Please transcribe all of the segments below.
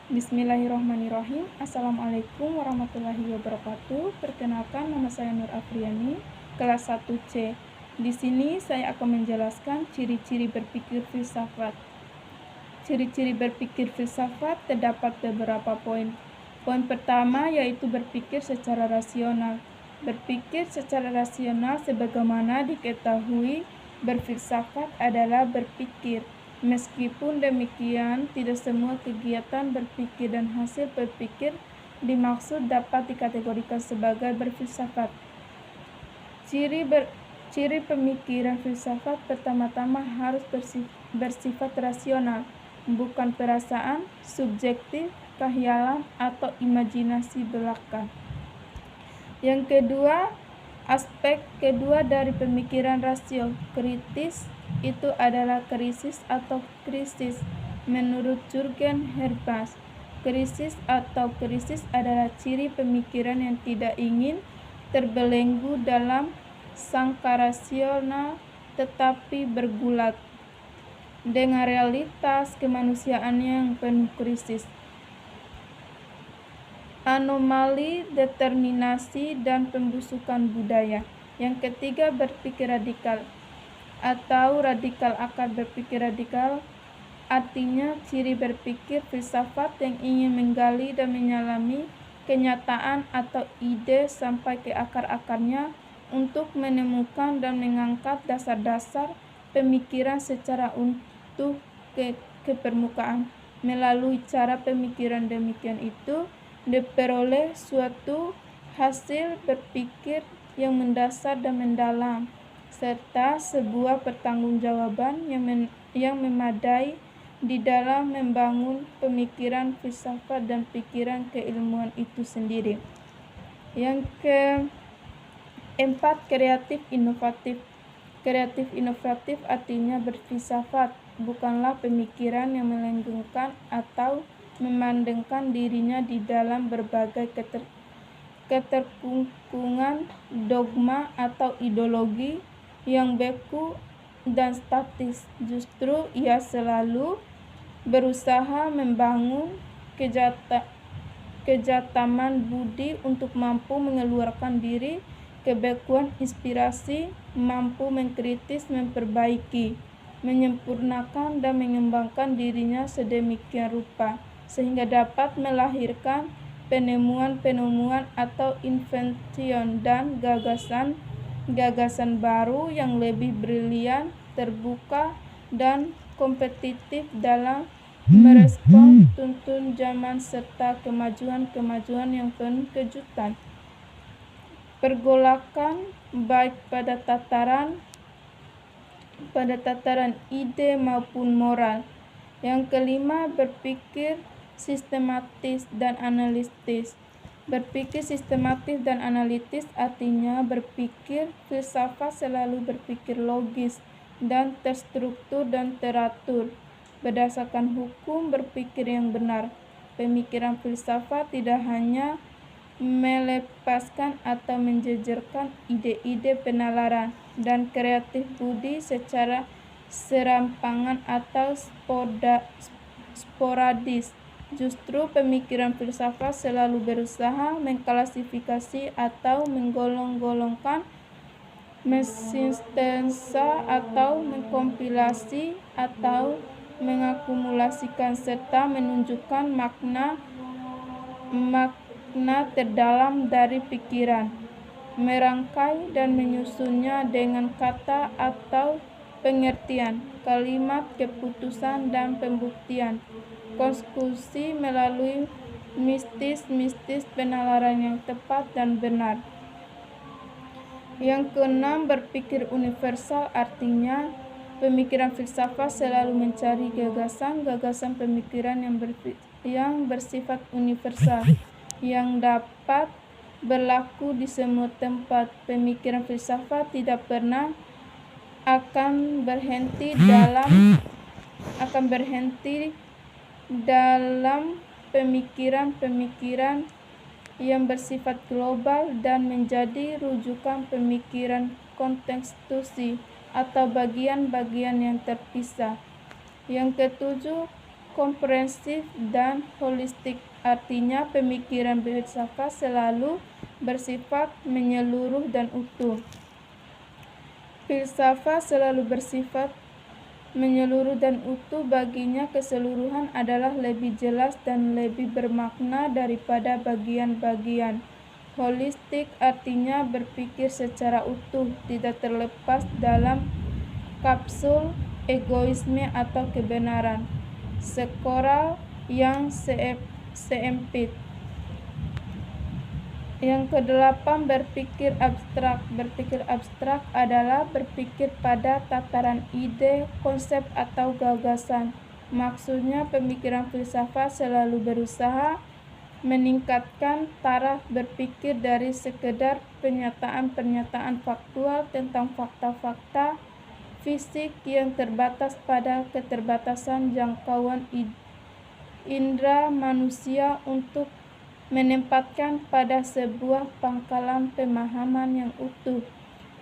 Bismillahirrahmanirrahim. Assalamualaikum warahmatullahi wabarakatuh. Perkenalkan, nama saya Nur Afriani, kelas 1C. Di sini saya akan menjelaskan ciri-ciri berpikir filsafat. Ciri-ciri berpikir filsafat terdapat beberapa poin. Poin pertama yaitu berpikir secara rasional. Berpikir secara rasional sebagaimana diketahui, berfilsafat adalah berpikir. Meskipun demikian, tidak semua kegiatan berpikir dan hasil berpikir dimaksud dapat dikategorikan sebagai berfilsafat. Ciri pemikiran filsafat pertama-tama harus bersifat rasional, bukan perasaan, subjektif, khayalan, atau imajinasi belaka. Yang kedua, aspek kedua dari pemikiran rasio kritis itu adalah krisis atau krisis. Menurut Jürgen Habermas, krisis atau krisis adalah ciri pemikiran yang tidak ingin terbelenggu dalam sangka rasional tetapi bergulat dengan realitas kemanusiaan yang penuh krisis. Anomali, determinasi, dan pembusukan budaya. Yang ketiga, berpikir radikal atau radikal akal. Berpikir radikal artinya ciri berpikir filsafat yang ingin menggali dan menyelami kenyataan atau ide sampai ke akar-akarnya untuk menemukan dan mengangkat dasar-dasar pemikiran secara utuh ke permukaan. Melalui cara pemikiran demikian itu diperoleh suatu hasil berpikir yang mendasar dan mendalam, serta sebuah pertanggungjawaban yang memadai di dalam membangun pemikiran filsafat dan pikiran keilmuan itu sendiri. Yang keempat, kreatif inovatif. Kreatif inovatif artinya berfilsafat bukanlah pemikiran yang melanggengkan atau memandangkan dirinya di dalam berbagai keterkungkungan dogma atau ideologi yang beku dan statis. Justru ia selalu berusaha membangun kejataman budi untuk mampu mengeluarkan diri kebekuan inspirasi, mampu mengkritis, memperbaiki, menyempurnakan dan mengembangkan dirinya sedemikian rupa sehingga dapat melahirkan penemuan-penemuan atau invention dan gagasan baru yang lebih brilian, terbuka, dan kompetitif dalam merespons tuntun zaman serta kemajuan-kemajuan yang penuh kejutan. Pergolakan baik pada tataran ide maupun moral. Yang kelima, berpikir sistematis dan analitis. Berpikir sistematis dan analitis artinya berpikir filsafat selalu berpikir logis dan terstruktur dan teratur berdasarkan hukum berpikir yang benar. Pemikiran filsafat tidak hanya melepaskan atau menjejerkan ide-ide penalaran dan kreatif budi secara serampangan atau sporadis. Justru pemikiran filsafat selalu berusaha mengklasifikasi atau menggolong-golongkan, mensintensa atau mengkompilasi atau mengakumulasikan serta menunjukkan makna terdalam dari pikiran, merangkai dan menyusunnya dengan kata atau pengertian, kalimat, keputusan, dan pembuktian konklusi melalui mistis penalaran yang tepat dan benar. Yang keenam, berpikir universal artinya pemikiran filsafat selalu mencari gagasan pemikiran yang bersifat universal yang dapat berlaku di semua tempat. Pemikiran filsafat tidak pernah akan berhenti dalam pemikiran-pemikiran yang bersifat global dan menjadi rujukan pemikiran kontekstusi atau bagian-bagian yang terpisah. Yang ketujuh, komprehensif, dan holistik. Artinya, pemikiran filsafat selalu bersifat menyeluruh dan utuh. Filsafat selalu bersifat menyeluruh dan utuh. Baginya, keseluruhan adalah lebih jelas dan lebih bermakna daripada bagian-bagian. Holistik artinya berpikir secara utuh, tidak terlepas dalam kapsul egoisme atau kebenaran sektoral yang sempit. Yang kedelapan, berpikir abstrak. Berpikir abstrak adalah berpikir pada tataran ide, konsep, atau gagasan. Maksudnya, pemikiran filsafat selalu berusaha meningkatkan taraf berpikir dari sekedar pernyataan-pernyataan faktual tentang fakta-fakta fisik yang terbatas pada keterbatasan jangkauan indera manusia untuk menempatkan pada sebuah pangkalan pemahaman yang utuh,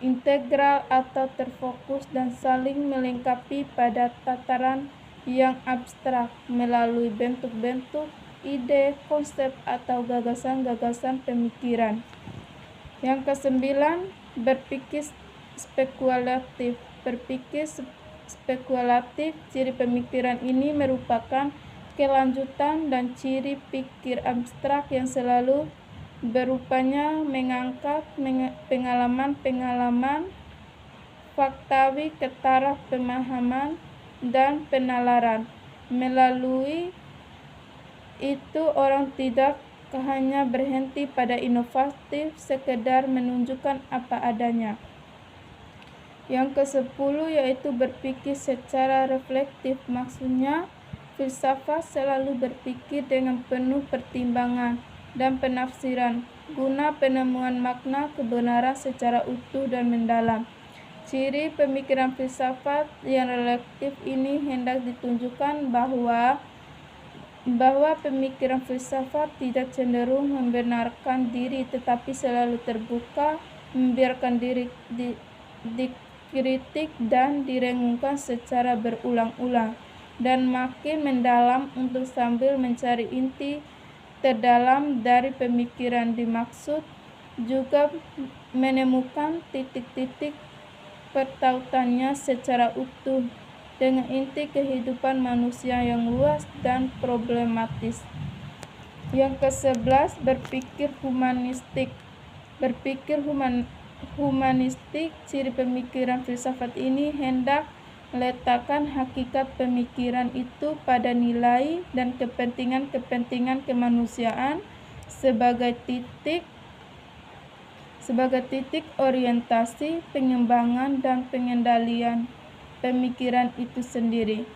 integral atau terfokus dan saling melengkapi pada tataran yang abstrak melalui bentuk-bentuk ide, konsep, atau gagasan-gagasan pemikiran. Yang kesembilan, berpikir spekulatif. Berpikir spekulatif, ciri pemikiran ini merupakan kelanjutan dan ciri pikir abstrak yang selalu berupaya mengangkat pengalaman-pengalaman faktawi ke taraf pemahaman dan penalaran. Melalui itu, orang tidak hanya berhenti pada inovatif, sekedar menunjukkan apa adanya. Yang ke-10 yaitu berpikir secara reflektif. Maksudnya, filsafat selalu berpikir dengan penuh pertimbangan dan penafsiran guna penemuan makna kebenaran secara utuh dan mendalam. Ciri pemikiran filsafat yang reflektif ini hendak ditunjukkan bahwa pemikiran filsafat tidak cenderung membenarkan diri, tetapi selalu terbuka, membiarkan diri dikritik dan direngungkan secara berulang-ulang, dan makin mendalam untuk sambil mencari inti terdalam dari pemikiran dimaksud, juga menemukan titik-titik pertautannya secara utuh dengan inti kehidupan manusia yang luas dan problematis. Yang ke-11, berpikir humanistik. Berpikir humanistik, ciri pemikiran filsafat ini hendak meletakkan hakikat pemikiran itu pada nilai dan kepentingan kemanusiaan sebagai titik orientasi, pengembangan, dan pengendalian pemikiran itu sendiri.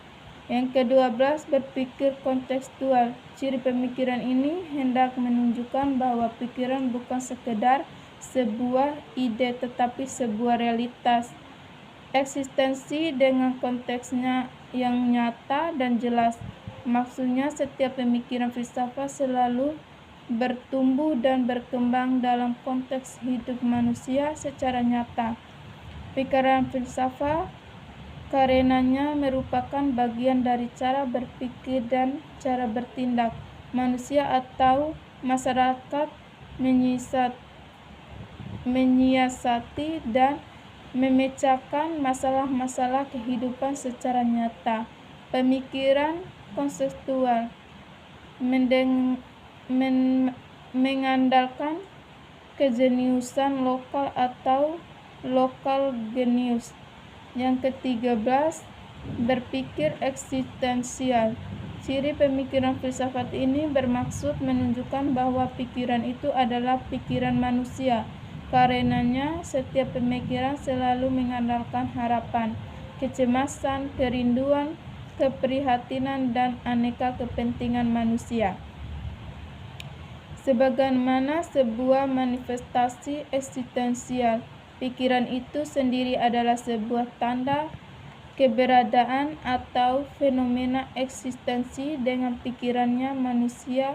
Yang ke-12, berpikir kontekstual. Ciri pemikiran ini hendak menunjukkan bahwa pikiran bukan sekedar sebuah ide, tetapi sebuah realitas eksistensi dengan konteksnya yang nyata dan jelas. Maksudnya, setiap pemikiran filsafat selalu bertumbuh dan berkembang dalam konteks hidup manusia secara nyata. Pikiran filsafat karenanya merupakan bagian dari cara berpikir dan cara bertindak manusia atau masyarakat menyiasati dan memecahkan masalah-masalah kehidupan secara nyata. Pemikiran konseptual mengandalkan kejeniusan lokal atau lokal genius. Yang ke-13, berpikir eksistensial. Ciri pemikiran filsafat ini bermaksud menunjukkan bahwa pikiran itu adalah pikiran manusia. Karenanya, setiap pemikiran selalu mengandalkan harapan, kecemasan, kerinduan, keprihatinan, dan aneka kepentingan manusia sebagaimana sebuah manifestasi eksistensial. Pikiran itu sendiri adalah sebuah tanda keberadaan atau fenomena eksistensi. Dengan pikirannya, manusia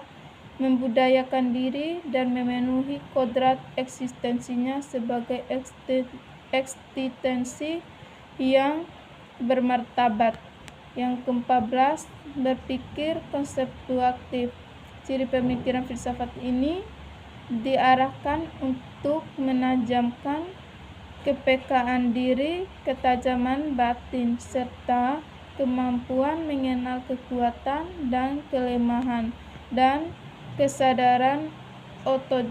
membudayakan diri dan memenuhi kodrat eksistensinya sebagai eksistensi yang bermartabat. Yang ke-14, berpikir konseptuatif. Ciri pemikiran filsafat ini diarahkan untuk menajamkan kepekaan diri, ketajaman batin, serta kemampuan mengenal kekuatan dan kelemahan, dan kesadaran otodidak